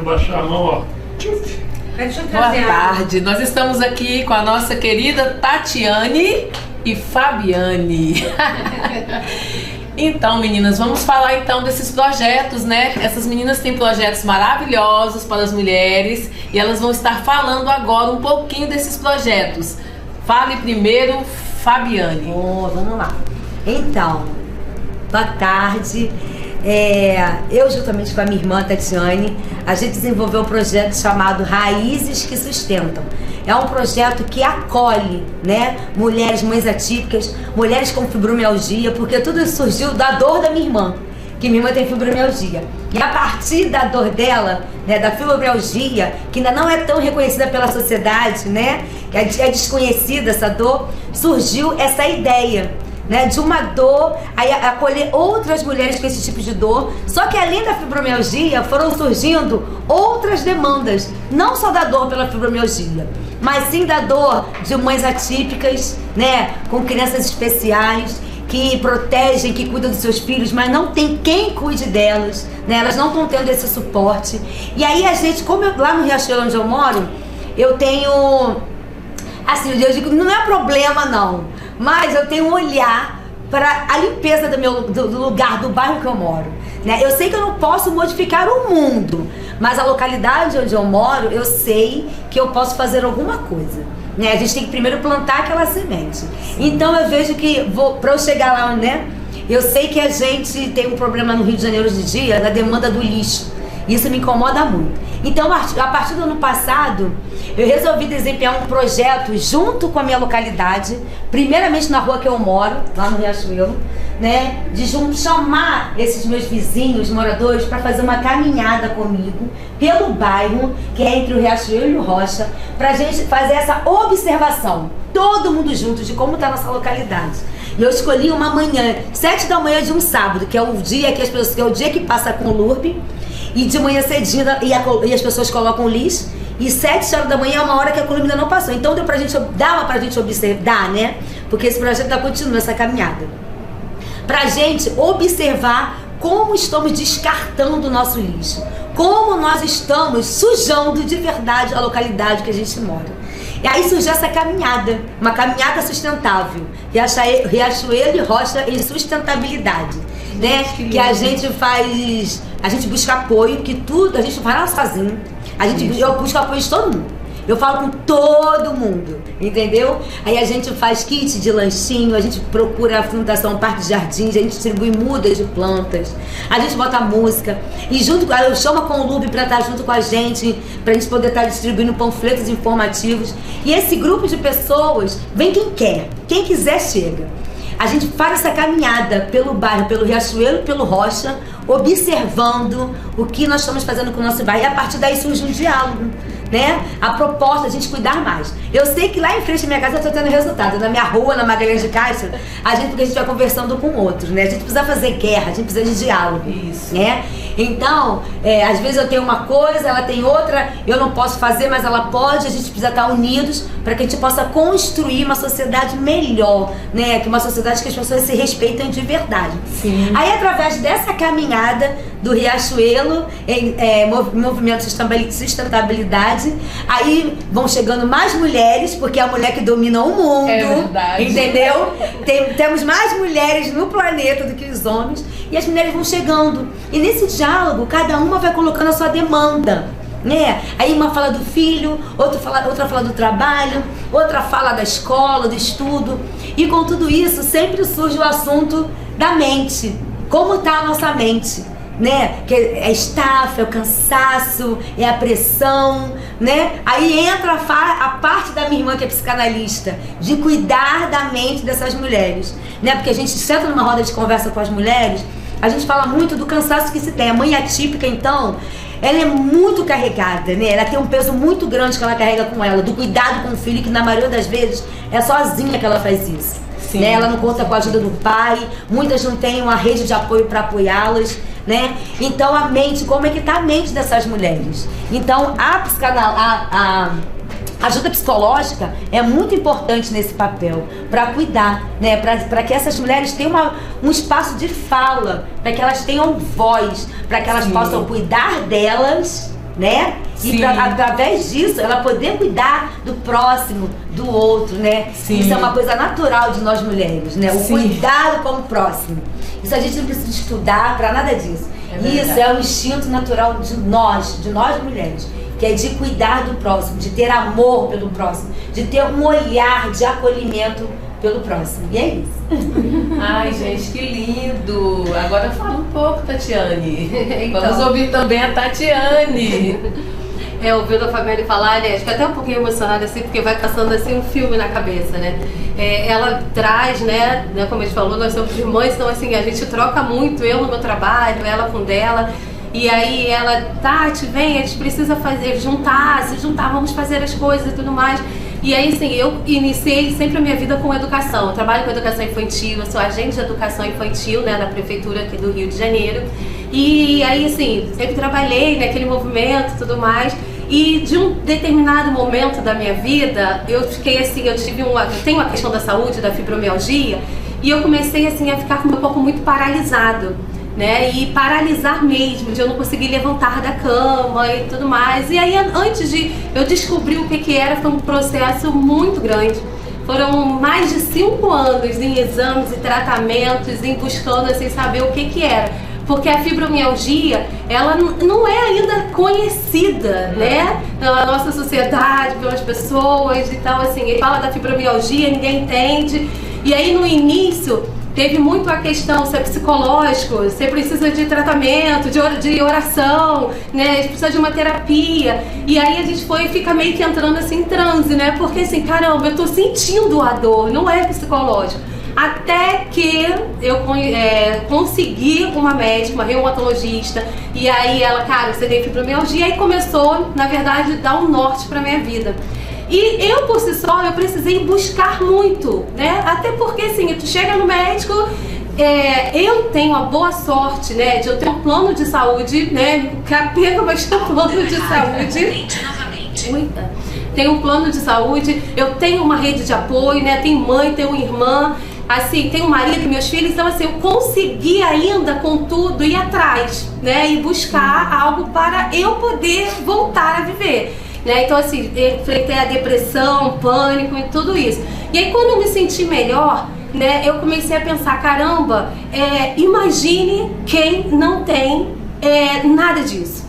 baixar a mão, ó. Boa tarde, nós estamos aqui com a nossa querida Tatiane e Fabiane. Então, meninas, vamos falar então desses projetos, né? Essas meninas têm projetos maravilhosos para as mulheres e elas vão estar falando agora um pouquinho desses projetos. Fale primeiro, Fabiane. Vamos lá. Então, boa tarde. Eu, juntamente com a minha irmã Tatiane, a gente desenvolveu um projeto chamado Raízes que Sustentam. É um projeto que acolhe, né, mulheres, mães atípicas, mulheres com fibromialgia, porque tudo isso surgiu da dor da minha irmã, que minha irmã tem fibromialgia. E a partir da dor dela, né, da fibromialgia, que ainda não é tão reconhecida pela sociedade, né, é desconhecida essa dor, surgiu essa ideia, né, de uma dor, aí acolher outras mulheres com esse tipo de dor. Só que além da fibromialgia foram surgindo outras demandas, não só da dor pela fibromialgia, mas sim da dor de mães atípicas, né, com crianças especiais, que protegem, que cuidam dos seus filhos, mas não tem quem cuide delas, né, elas não estão tendo esse suporte. E aí a gente, lá no Riachuelo onde eu moro, eu tenho, assim, eu digo, não é problema não, mas eu tenho um olhar para a limpeza do lugar, do bairro que eu moro, né? Eu sei que eu não posso modificar o mundo, mas a localidade onde eu moro, eu sei que eu posso fazer alguma coisa, né? A gente tem que primeiro plantar aquela semente. Então eu vejo que, para eu chegar lá, né? Eu sei que a gente tem um problema no Rio de Janeiro hoje em dia, na demanda do lixo. Isso me incomoda muito. Então, a partir do ano passado, eu resolvi desempenhar um projeto junto com a minha localidade, primeiramente na rua que eu moro, lá no Riachuelo, né, de chamar esses meus vizinhos, moradores, para fazer uma caminhada comigo pelo bairro, que é entre o Riachuelo e o Rocha, para a gente fazer essa observação, todo mundo junto, de como está a nossa localidade. E eu escolhi uma manhã, 7 da manhã de um sábado, que é o dia que é o dia que passa com o LURB, e de manhã cedinho e as pessoas colocam lixo, e 7 horas da manhã é uma hora que a coluna ainda não passou. Então dava pra gente observar, né? Porque esse projeto tá continuando essa caminhada. Pra gente observar como estamos descartando o nosso lixo, como nós estamos sujando de verdade a localidade que a gente mora. E aí surgiu essa caminhada, uma caminhada sustentável, Riachuelo e Rocha em sustentabilidade, né? Que a gente faz, a gente busca apoio, que tudo, a gente não faz nada sozinho, eu busco apoio de todo mundo. Eu falo com todo mundo, entendeu? Aí a gente faz kit de lanchinho, a gente procura a Fundação Parque de Jardins, a gente distribui mudas de plantas, a gente bota música e eu chamo com o LURB para estar junto com a gente poder estar distribuindo panfletos informativos. E esse grupo de pessoas, vem quem quer, quem quiser chega. A gente faz essa caminhada pelo bairro, pelo Riachuelo e pelo Rocha, observando o que nós estamos fazendo com o nosso bairro, e a partir daí surge um diálogo, né? A proposta, a gente cuidar mais. Eu sei que lá em frente à minha casa eu estou tendo resultado. Na minha rua, na Magalhães de Castro, porque a gente vai conversando com outros, né? A gente precisa fazer guerra, a gente precisa de diálogo. Isso. Né? Então, às vezes eu tenho uma coisa, ela tem outra, eu não posso fazer, mas ela pode, a gente precisa estar unidos para que a gente possa construir uma sociedade melhor, né? Que uma sociedade que as pessoas se respeitem de verdade. Sim. Aí, através dessa caminhada do Riachuelo, movimento de sustentabilidade, aí vão chegando mais mulheres, porque é a mulher que domina o mundo, é verdade. Entendeu? Temos mais mulheres no planeta do que os homens, e as mulheres vão chegando, e nesse diálogo, cada uma vai colocando a sua demanda, né? Aí uma fala do filho, outra fala do trabalho, outra fala da escola, do estudo, e com tudo isso sempre surge o assunto da mente, como está a nossa mente, né? Que é a estafa, é o cansaço, é a pressão, né? Aí entra a parte da minha irmã, que é psicanalista, de cuidar da mente dessas mulheres, né? Porque a gente senta numa roda de conversa com as mulheres, a gente fala muito do cansaço que se tem. A mãe atípica, então, ela é muito carregada, né? Ela tem um peso muito grande que ela carrega com ela, do cuidado com o filho, que na maioria das vezes é sozinha que ela faz isso. Né? Ela não conta com a ajuda do pai, muitas não têm uma rede de apoio para apoiá-las, né? Então a mente, como é que está a mente dessas mulheres? Então a ajuda psicológica é muito importante nesse papel, para cuidar, né? Para que essas mulheres tenham um espaço de fala, para que elas tenham voz, para que elas possam cuidar delas, né? Sim. E através disso, ela poder cuidar do próximo, do outro, né? Sim. Isso é uma coisa natural de nós mulheres, né? O Sim. cuidado com o próximo. Isso a gente não precisa estudar para nada disso. Isso é um instinto natural de nós mulheres, que é de cuidar do próximo, de ter amor pelo próximo, de ter um olhar de acolhimento pelo próximo. E é isso. Ai, gente, que lindo! Agora fala um pouco, Tatiane. Então. Vamos ouvir também a Tatiane. Ouvindo a Fabiane falar, né, acho que até um pouquinho emocionada assim, porque vai passando assim um filme na cabeça, né? Ela traz, né, como a gente falou, nós somos irmãs, então assim, a gente troca muito, eu no meu trabalho, ela com dela. E aí ela, Tati, vem, a gente precisa se juntar, vamos fazer as coisas e tudo mais. E aí, assim, eu iniciei sempre a minha vida com educação. Eu trabalho com educação infantil, eu sou agente de educação infantil, né, da prefeitura aqui do Rio de Janeiro. E aí, assim, sempre trabalhei naquele movimento e tudo mais. E de um determinado momento da minha vida, eu fiquei assim, eu tenho a questão da saúde, da fibromialgia, e eu comecei assim a ficar com o meu corpo muito paralisado, né? E paralisar mesmo, de eu não conseguir levantar da cama e tudo mais. E aí, antes de eu descobrir o que era, foi um processo muito grande. Foram mais de 5 anos em exames e tratamentos, em buscando assim saber o que era. Porque a fibromialgia, ela não é ainda conhecida, né, pela nossa sociedade, pelas pessoas e tal, assim, ele fala da fibromialgia, ninguém entende. E aí no início teve muito a questão, se é psicológico, você precisa de tratamento, de oração, né, precisa de uma terapia. E aí a gente fica meio que entrando assim em transe, né, porque assim, caramba, eu tô sentindo a dor, não é psicológico. Até que eu consegui uma médica, uma reumatologista, e aí ela, cara, você tem fibromialgia, e começou, na verdade, a dar um norte pra minha vida. E eu, por si só, eu precisei buscar muito, né? Até porque, assim, tu chega no médico, eu tenho a boa sorte, né, de eu ter um plano de saúde, né, capeta, mas tem um plano de saúde. Muita. Tenho um plano de saúde, eu tenho uma rede de apoio, né, tenho mãe, tenho irmã, assim, tenho um marido e meus filhos, então assim, eu consegui ainda, contudo, ir atrás, né, e buscar algo para eu poder voltar a viver, né, então assim, enfrentei a depressão, pânico e tudo isso. E aí quando eu me senti melhor, né, eu comecei a pensar, caramba, imagine quem não tem nada disso.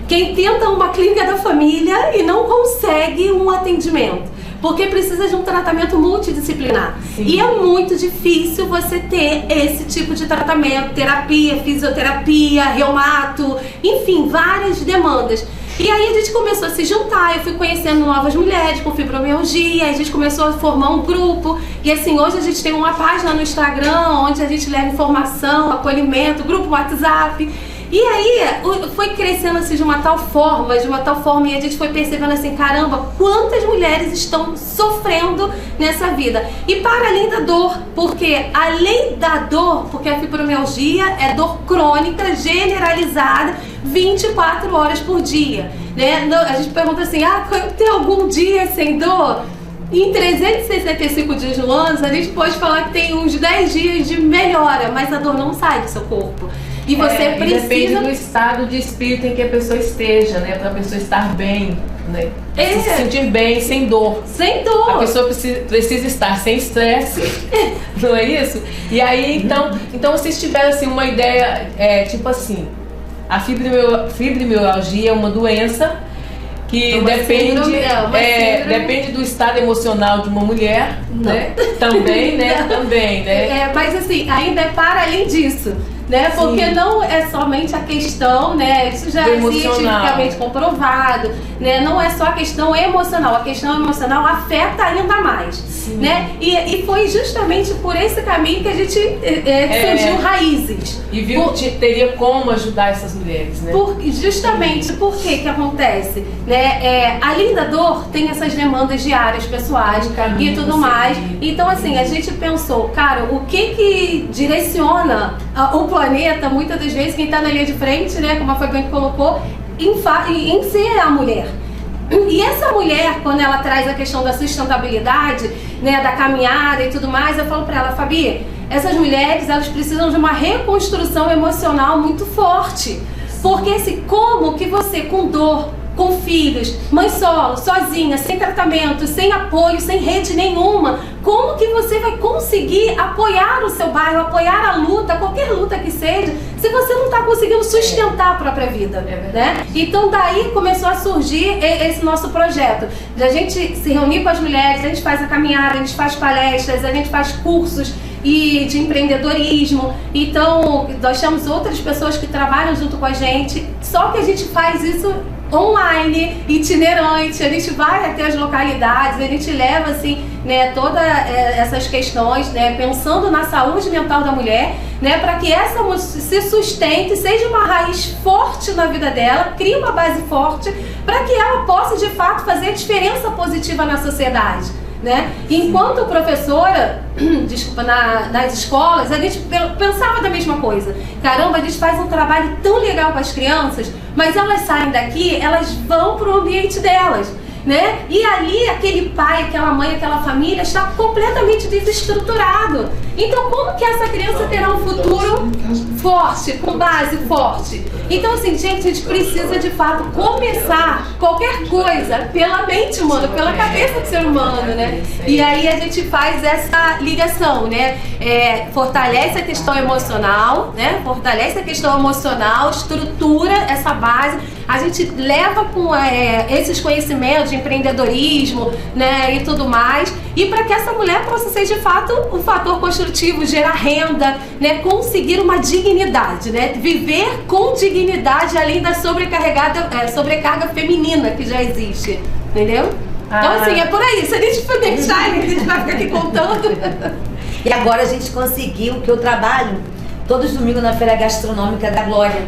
Quem tenta uma clínica da família e não consegue um atendimento, porque precisa de um tratamento multidisciplinar. Sim. E é muito difícil você ter esse tipo de tratamento, terapia, fisioterapia, reumato, enfim, várias demandas. E aí a gente começou a se juntar, eu fui conhecendo novas mulheres com fibromialgia, a gente começou a formar um grupo, e assim, hoje a gente tem uma página no Instagram, onde a gente leva informação, acolhimento, grupo WhatsApp. E aí foi crescendo assim de uma tal forma, e a gente foi percebendo assim, caramba, quantas mulheres estão sofrendo nessa vida. E para além da dor, porque além da dor, porque a fibromialgia é dor crônica, generalizada, 24 horas por dia, né? A gente pergunta assim, tem algum dia sem dor? Em 365 dias no ano, a gente pode falar que tem uns 10 dias de melhora, mas a dor não sai do seu corpo. E você precisa... Depende do estado de espírito em que a pessoa esteja, né? Pra pessoa estar bem, né? Se sentir bem, sem dor. Sem dor. A pessoa precisa estar sem estresse, não é isso? E aí, então vocês tiveram assim uma ideia, tipo assim, a fibromialgia é uma doença que depende do estado emocional de uma mulher, né? Também, né? Também, né? Mas assim, ainda é para além disso, né? Porque não é somente a questão, né? Isso já é cientificamente comprovado, né? Não é só a questão emocional, a questão emocional afeta ainda mais, né? E foi justamente por esse caminho que a gente surgiu Raízes. E viu que teria como ajudar essas mulheres, né? Justamente por que acontece, né? Além da dor, tem essas demandas diárias, pessoais e tudo mais. Então, assim, a gente pensou, cara, o que direciona o planeta, muitas das vezes, quem está na linha de frente, né, como a Fabiane colocou, em ser a mulher. E essa mulher, quando ela traz a questão da sustentabilidade, né, da caminhada e tudo mais, eu falo para ela, Fabi, essas mulheres, elas precisam de uma reconstrução emocional muito forte. Porque assim, como que você com dor, com filhos, mãe solo, sozinha, sem tratamento, sem apoio, sem rede nenhuma, como que você vai conseguir apoiar o seu bairro, apoiar a luta, qualquer luta que seja, se você não está conseguindo sustentar a própria vida, né? Então daí começou a surgir esse nosso projeto, de a gente se reunir com as mulheres, a gente faz a caminhada, a gente faz palestras, a gente faz cursos e de empreendedorismo. Então nós temos outras pessoas que trabalham junto com a gente, só que a gente faz isso online, itinerante, a gente vai até as localidades, a gente leva assim, né, todas essas questões, né, pensando na saúde mental da mulher, né, para que essa se sustente, seja uma raiz forte na vida dela, crie uma base forte, para que ela possa de fato fazer diferença positiva na sociedade. Né? Enquanto professora, desculpa, nas escolas, a gente pensava da mesma coisa. Caramba, a gente faz um trabalho tão legal com as crianças, mas elas saem daqui, elas vão para o ambiente delas, né? E ali aquele pai, aquela mãe, aquela família está completamente desestruturado. Então como que essa criança terá um futuro forte, com base forte? Então assim, gente, a gente precisa de fato começar qualquer coisa pela mente humana, pela cabeça do ser humano, né? E aí a gente faz essa ligação, né? Fortalece a questão emocional, né? Fortalece a questão emocional, estrutura essa base. A gente leva com esses conhecimentos de empreendedorismo, né, e tudo mais, e para que essa mulher possa ser de fato um fator construtivo, gerar renda, né, conseguir uma dignidade, né, viver com dignidade além da sobrecarga feminina que já existe, entendeu? Então assim, é por aí, se a gente for deixar, a gente vai ficar aqui contando. E agora a gente conseguiu, que eu trabalho todos os domingos na Feira Gastronômica da Glória,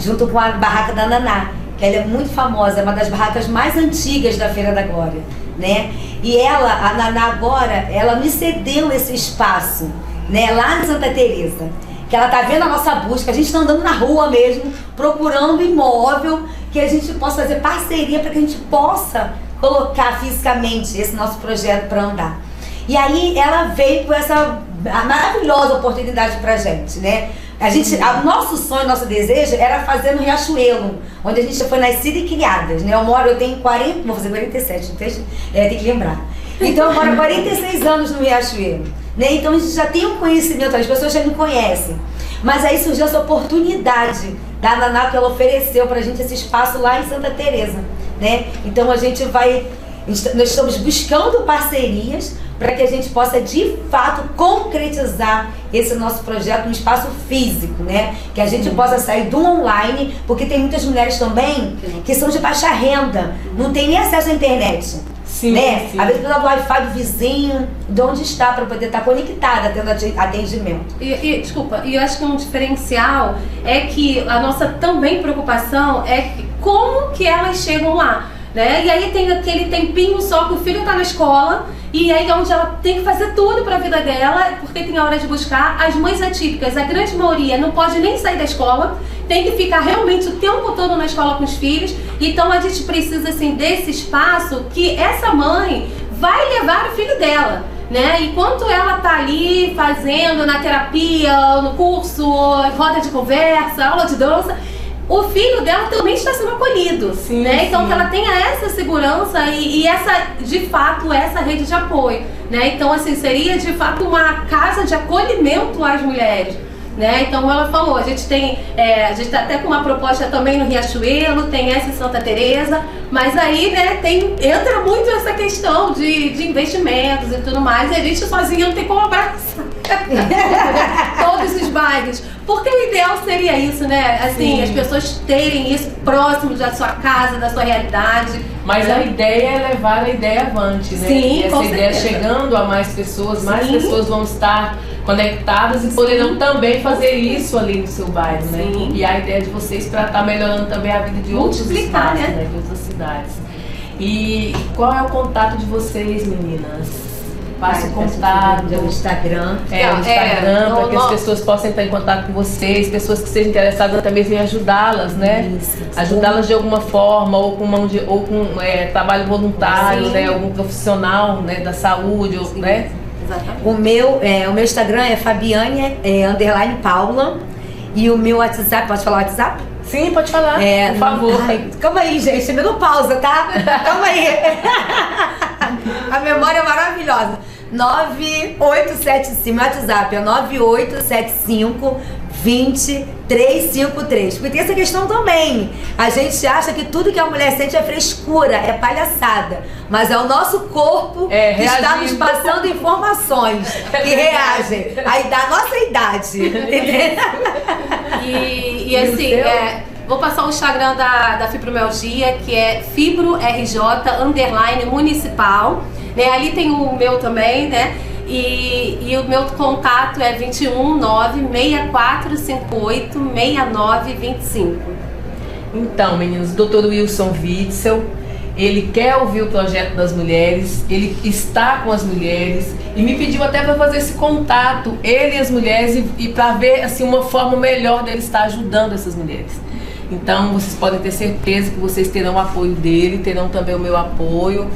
junto com a barraca da Naná, que ela é muito famosa, é uma das barracas mais antigas da Feira da Glória, né? E ela, a Naná agora, ela me cedeu esse espaço, né, lá em Santa Teresa, que ela tá vendo a nossa busca, a gente tá andando na rua mesmo, procurando imóvel, que a gente possa fazer parceria para que a gente possa colocar fisicamente esse nosso projeto para andar. E aí ela veio com essa maravilhosa oportunidade pra gente, né? O nosso sonho, nosso desejo era fazer no Riachuelo, onde a gente foi nascida e criadas, né? Eu tenho 40, vou fazer 47, tem que lembrar. Então eu moro há 46 anos no Riachuelo, né? Então a gente já tem um conhecimento, as pessoas já me conhecem. Mas aí surgiu essa oportunidade da Naná, que ela ofereceu pra gente esse espaço lá em Santa Teresa, né? Então nós estamos buscando parcerias para que a gente possa de fato concretizar esse nosso projeto no espaço físico, né? Que a gente possa sair do online, porque tem muitas mulheres também que são de baixa renda, não tem nem acesso à internet. Sim, né? sim. Às vezes pelo Wi-Fi do vizinho, de onde está, para poder estar conectada, tendo atendimento. Desculpa, e eu acho que um diferencial é que a nossa também preocupação é como que elas chegam lá, né? E aí tem aquele tempinho só que o filho está na escola, e aí é onde ela tem que fazer tudo para a vida dela, porque tem a hora de buscar. As mães atípicas, a grande maioria não pode nem sair da escola, tem que ficar realmente o tempo todo na escola com os filhos. Então a gente precisa assim desse espaço que essa mãe vai levar o filho dela, né? Enquanto ela tá ali fazendo na terapia, no curso, roda de conversa, aula de dança, o filho dela também está sendo acolhido, sim, né? Então sim. que ela tenha essa segurança e essa, de fato, essa rede de apoio, né? Então assim, seria de fato uma casa de acolhimento às mulheres, né? Então ela falou, a gente tá até com uma proposta também no Riachuelo, tem essa em Santa Teresa, mas aí, né, entra muito essa questão de investimentos e tudo mais, e a gente sozinha não tem como abraçar todos os bairros, porque o ideal seria isso, né? Assim, sim, as pessoas terem isso próximo da sua casa, da sua realidade. Mas a ideia é levar a ideia avante, né? Sim, e essa ideia chegando a mais pessoas vão estar conectadas e poderão também fazer isso ali no seu bairro, né? Sim. E a ideia de vocês para estar melhorando também a vida de outros estados, né? De outras cidades. E qual é o contato de vocês, meninas? Passe o contato. O Instagram. O Instagram, para que as pessoas possam entrar em contato com vocês, pessoas que sejam interessadas até mesmo em ajudá-las, né? Isso. Ajudá-las de alguma forma, ou com trabalho voluntário, sim, né? Algum profissional, né? Da saúde, ou, né? Exatamente. O meu Instagram é Fabiane _Paula. E o meu WhatsApp, pode falar o WhatsApp? Sim, pode falar, por favor. Ai, calma aí, gente, me dá pausa, tá? Calma aí. A memória é maravilhosa. 9875, WhatsApp é 9875 20353. Porque tem essa questão também. A gente acha que tudo que a mulher sente é frescura, é palhaçada. Mas é o nosso corpo que está nos passando informações que reagem à nossa idade. E assim, vou passar o Instagram da fibromialgia, que é fibrorj_municipal. Né? Ali tem o meu também, né? E o meu contato é 21964586925. Então, meninos, Dr. Wilson Witzel, ele quer ouvir o projeto das mulheres, ele está com as mulheres e me pediu até para fazer esse contato, ele e as mulheres, e para ver assim, uma forma melhor dele estar ajudando essas mulheres. Então, vocês podem ter certeza que vocês terão o apoio dele, terão também o meu apoio,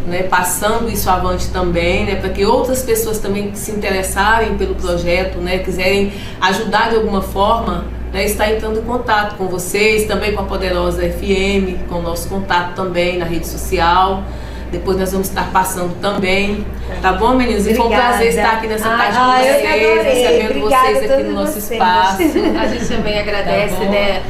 né, passando isso avante também, né, para que outras pessoas também que se interessarem pelo projeto, né, quiserem ajudar de alguma forma, né, está entrando em contato com vocês, também com a Poderosa FM, com o nosso contato também na rede social. Depois nós vamos estar passando também. Tá bom, meninos? E foi um prazer estar aqui nessa tarde com vocês, recebendo vocês aqui no nosso espaço. A gente também agradece, tá, né?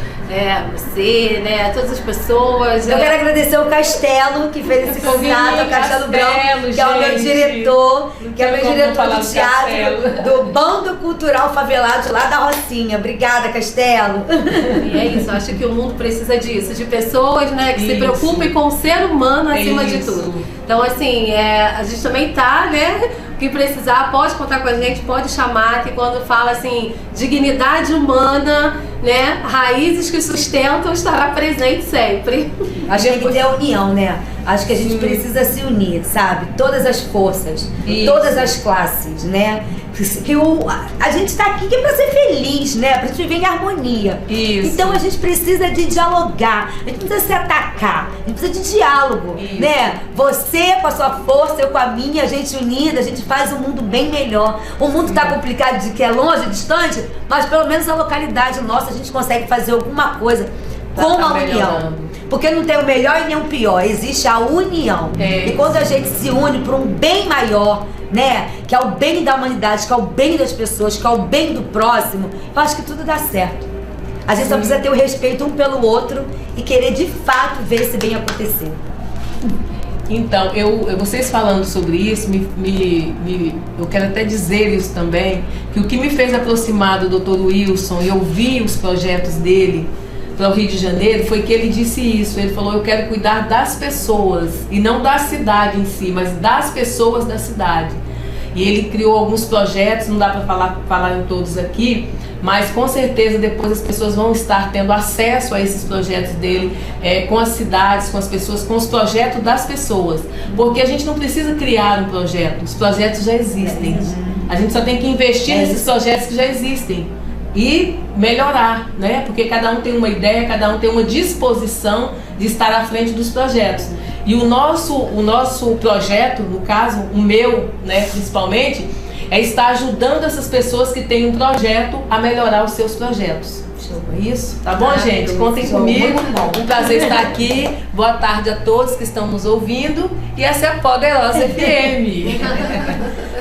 Você, né, todas as pessoas. Eu quero agradecer o Castelo, que fez esse contato, o Castelo Branco, que é o meu diretor, que é o meu diretor do teatro, do Bando Cultural Favelado lá da Rocinha. Obrigada, Castelo. E é isso, eu acho que o mundo precisa disso, de pessoas, né, que se preocupem com o ser humano acima de tudo. Então, assim, a gente também tá, né, que precisar, pode contar com a gente, pode chamar, que quando fala, assim, dignidade humana, né, raízes que sustentam, estará presente sempre. Acho que tem que ter união, né? Acho que a gente precisa se unir, sabe? Todas as forças, todas as classes, né? A gente tá aqui que é pra ser feliz, né? Pra gente viver em harmonia. Isso. Então a gente precisa de dialogar, a gente não precisa se atacar, a gente precisa de diálogo, né? Você com a sua força, eu com a minha, a gente unida, a gente faz um mundo bem melhor. O mundo tá complicado de que é longe, distante, mas pelo menos a localidade nossa a gente consegue fazer alguma coisa com a união. Porque não tem o melhor e nem o pior, existe a união. E quando a gente se une para um bem maior, né, que é o bem da humanidade, que é o bem das pessoas, que é o bem do próximo, eu acho que tudo dá certo. A gente só precisa ter o respeito um pelo outro e querer de fato ver esse bem acontecer. Então, vocês falando sobre isso, eu quero até dizer isso também, que o que me fez aproximar do Dr. Wilson e ouvir os projetos dele para o Rio de Janeiro foi que ele disse isso. Ele falou: eu quero cuidar das pessoas, e não da cidade em si, mas das pessoas da cidade. E ele criou alguns projetos, não dá para falar em todos aqui, mas com certeza depois as pessoas vão estar tendo acesso a esses projetos dele, com as cidades, com as pessoas, com os projetos das pessoas. Porque a gente não precisa criar um projeto, os projetos já existem. A gente só tem que investir nesses projetos que já existem e melhorar, né? Porque cada um tem uma ideia, cada um tem uma disposição de estar à frente dos projetos. E o nosso projeto, no caso, o meu, né, principalmente, é estar ajudando essas pessoas que têm um projeto a melhorar os seus projetos. É isso? Tá bom, gente? Contem comigo. Um prazer estar aqui. Boa tarde a todos que estão nos ouvindo. E essa é a Poderosa FM.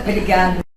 Obrigada.